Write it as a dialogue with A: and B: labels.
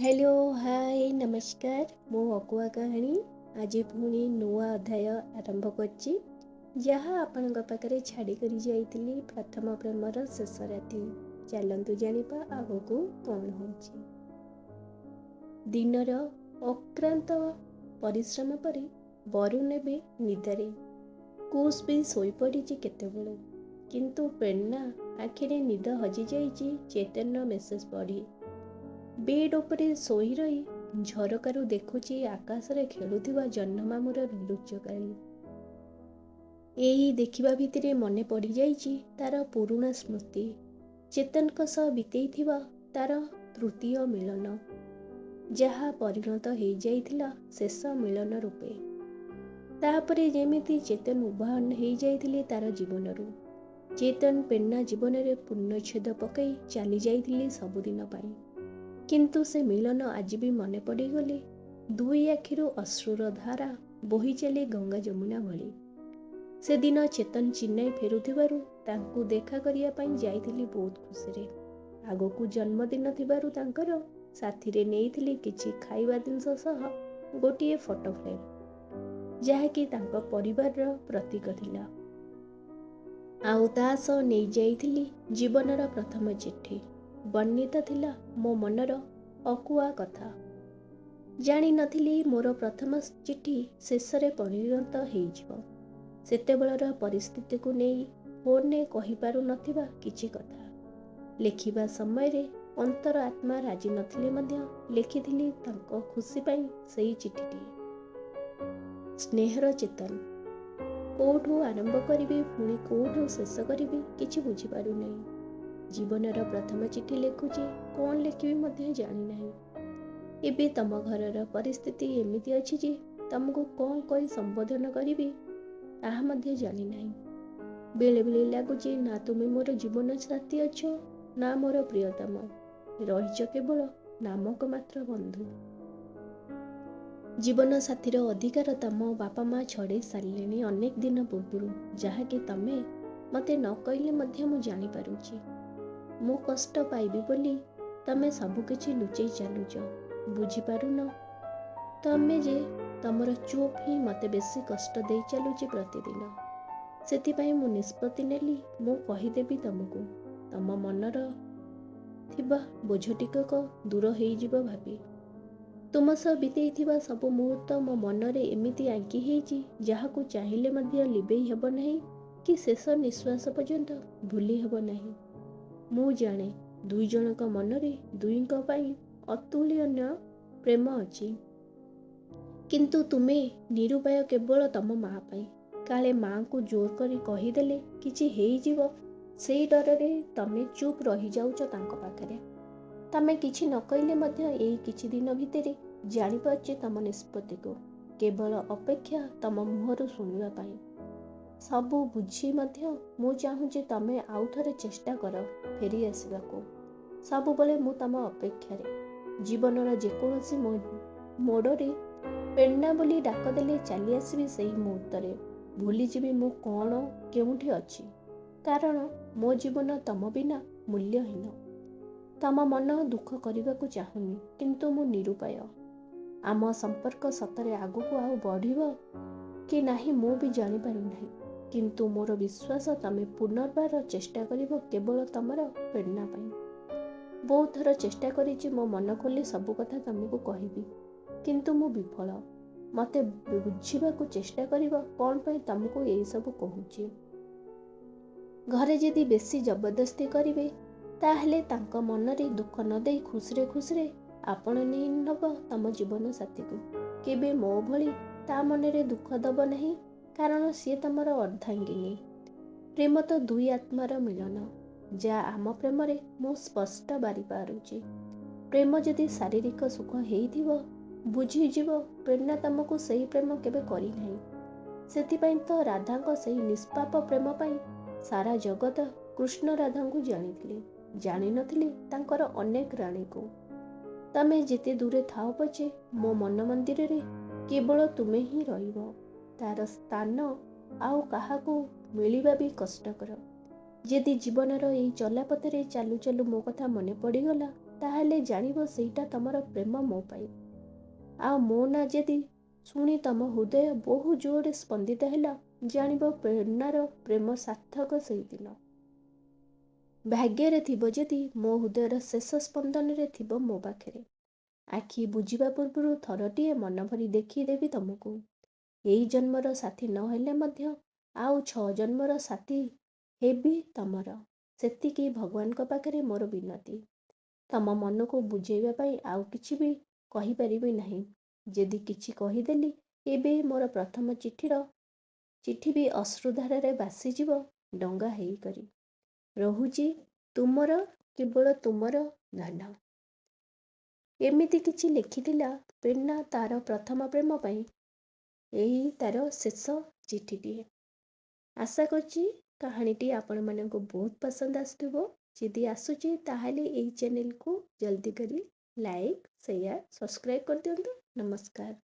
A: Hello hi नमस्कार मो aqua कहानी आज पुणी नुआ अध्याय आरंभ करछि जहाँ आपनक पाखरे छाड़ी करी जाइतिली प्रथम प्रेमर शेष राति। चलंतु जानिपा आगकू कौन होछि। दिनर अक्रांत परिश्रम परे वरुण भी निदरे कुश भी सोई पड़िछि केतेबेले, किंतु प्रेरणा आखिरे निद हजि जाइछि चैतन्य मेसेज पढ़ी। बेड उपरे सोई रही झरकारु देखुची आकाशरे खेलुथिबा जह्नमामुर लुचकारी। एही देखिबा भितरे मने पड़ी जाइछि तार पुरुणा स्मृति, चेतनक सह बितेइथिबा तार तृतीय मिलन, जहा परिणत हो जाइथिला शेष मिलन रूपे। तापरे जेमिति चेतन उभान हो जाइथिले तार जीवनरू। चेतन पेन्ना जीवन रे पूर्णच्छेद पकई चली जाइथिले सबुदिन पाई, किंतु से मिलन आज भी मन पड़गले। दुई आखिरु अश्रुर धारा बोही चले गंगा जमुना भली। से दिन चेतन चेन्नई फेरुथिबारु तांकु देखा करिया पाई जाइथिली बहुत खुशी। आगकू जन्मदिन थिबारु तांकर साथीरे नेइथिली किछि खाइबा जिंस सह गोटिए फोटो फ्रेम, जहाँकि तांको परिवार प्रतीक थिला। आउ ता सह नेइ जाइथिली जीवनर प्रथम चिट्ठी। वर्णित थिला मो मनर अकुआ कथा। जानी नथिली मोर प्रथम चिट्ठी शेषरे परिणत होइजिवो। सेतेबेलर परिस्थिति को नहीं फोन ने कहि पारु नथिबा किछि कथा लेखिबा समय रे अंतर आत्मा राजी नथिले मध्य लेखिथिली तांको खुशी पाई सेही चिट्ठीटी। स्नेहर चेतन कोठू आरंभ करिबी पुणी कोठू शेष करिबी किछि बुझी पारु नहीं। जीवनर प्रथम चिट्ठी लेखुची कौन लेखिबी मध्य जानी नहीं। एबे तम घरर परिस्थिति एमिति अछि जे तमको कौन कहि संबोधन करिबी ताहा मध्य जानी नहीं। बेले बेले लागुची ना तुमे मोर जीवन साथी अछ ना मोर प्रियतम, रहिछ केवल नामक मात्र बंधु। जीवन साथीर अधिकार तम बापा माँ छड़े सारिलेनी अनेक दिन पूर्वरु, जहा कि तमे मते न कहिले मध्य मु जानी पारुची। मु कष्ट पाइबी बोली तमे सबु किछि लुचेई चालुच, बुझी पारुन तमे जे तमर चुप ही मते बेसी कष्ट देई चालुची प्रतिदिन। सेतिपाई मु निष्पत्ति नेली मु कहिदेबी तमको तम मनर थिबा बोझ टिकक दूर हेई जिवो भाबी। तुम सह बितेइथिबा सब मुहूर्त मो मनरे एमिति आंकी हेइची जहाकू चाहिले मध्य लिबेई हेब नहीं कि शेष निश्वास पर्यंत भूली हेब नहीं। मु जाने दुई जनक मनरे दुईंक पाई अतुलनीय प्रेम अछि, किंतु तुमे निरुपाय केवल तम माँ पाई। काले माँ को जोर करी कहीदेले किछि हेई जिवो सेई डररे तमे चुप रही जाउच तांको पाखरे। तमे किछि न कहिले मध्य एई किछि दिन भितरे जानि पाछि तम निष्पत्ति को, केवल अपेक्षा तम मुहरु सुनिबा पाई। सबु बुझी मध्य मु चाहूँ जे तमे आउ थरे चेष्टा कर फेरी आसबाको। सबु बेले मु तम अपेक्षारे। जीवनर जेकोसी मोड़रे प्रेरणा बोली डाक देले चली आसबी सेही मुहूर्तरे। भूली जीवी मु कौन केउठी अछि, कारण मो जीवन तम बिना मूल्यहीन। तम मन दुख करबाकू चाहुनी, किंतु मु निरुपाय। आम संपर्क सतरे आगुकू आउ बढ़िबो कि नाही मु भी जानि पारु नाही, किंतु मोर विश्वास तमे पुनर्बार चेष्टा करिबो केवल तमर प्रेरणा पाई। बहुत थर चेष्टा करिछि मो मन खोली सबु कथा तमको कहिबी, किंतु मु विफल। मते बुझिबाकू चेष्टा करिबो कोन पई तमको एई सब कहूछि। घरे जदि बेसी जबरदस्ती करिवे ताहले तांका मनरे दुख न देई खुसरे खुसरे आपण नेई नब तम जीवन साथी को। केबे मो भली ता मनरे दुख दब नहीं, कारण सी तमर अर्धांगिनी। प्रेम तो दुई आत्मार मिलन, जा आम प्रेम रे मु स्पष्ट बारी पारुची। प्रेम जदि शारीरिक सुख हेइथिबो बुझी जीवो प्रेरणा तमको सही प्रेम केबे करी नहीं। सेतिपाई तो राधांको सही निष्पाप प्रेम पाई सारा जगत कृष्ण राधा को जानिथिले, जानि नथिले तांकर अनेक रानी को। तमे जेते दूरे थाओ पछे मो मन मंदिर रे केवल तुमे ही रहिबो। तार स्थान आउ काहाकू मिलिबा भी कष्टकर। जदि जीवनर एई चलापथरे चालू चालू मो कथा मने पड़ीगला ତାହେଲେ ଜାଣିବ ସେଇଟା ତମର ପ୍ରେମ ମୋ ପାଇଁ। ଆଉ ମୋ ନାଁ ଯଦି ଶୁଣି ତମ ହୃଦୟ ବହୁ ଜୋରରେ ସ୍ପନ୍ଦିତ ହେଲା, ଜାଣିବ ପ୍ରେରଣାର ପ୍ରେମ ସାର୍ଥକ ସେଇଦିନ। ଭାଗ୍ୟରେ ଥିବ ଯଦି ମୋ ହୃଦୟର ଶେଷ ସ୍ପନ୍ଦନରେ ଥିବ ମୋ ପାଖରେ। ଆଖି ବୁଜିବା ପୂର୍ବରୁ ଥରଟିଏ ମନ ଭରି ଦେଖିଦେବି ତମକୁ। ଏଇ ଜନ୍ମର ସାଥୀ ନ ହେଲେ ମଧ୍ୟ ଆଉ 6 ଜନ୍ମର ସାଥୀ ହେବି ତମର। ସେତିକି ଭଗବାନଙ୍କ ପାଖରେ ମୋର ବିନତି। ତମ ମନକୁ ବୁଝେଇବା ପାଇଁ ଆଉ କିଛି ବି କହିପାରିବି ନାହିଁ। ଯଦି କିଛି କହିଦେଲି, ଏବେ ମୋର ପ୍ରଥମ ଚିଠି ବି ଅଶ୍ରୁଧାରାରେ ଭାସିଯିବ ଡଙ୍ଗା ହେଇକରି। ରହୁଛି ତୁମର, କେବଳ ତୁମର ଧନ। ଏମିତି କିଛି ଲେଖିଥିଲା ପ୍ରେରଣା ତାର ପ୍ରଥମ ପ୍ରେମ ପାଇଁ। ଏହି ତାର ଶେଷ ଚିଠିଟିଏ। ଆଶା କରୁଛି କାହାଣୀଟି ଆପଣମାନଙ୍କୁ ବହୁତ ପସନ୍ଦ ଆସୁଥିବ। ଯଦି ଆସୁଛି ତାହେଲେ ଏହି ଚ୍ୟାନେଲକୁ ଜଲ୍ଦି କରି ଲାଇକ୍, ସେୟାର, ସବସ୍କ୍ରାଇବ୍ କରିଦିଅନ୍ତୁ। ନମସ୍କାର।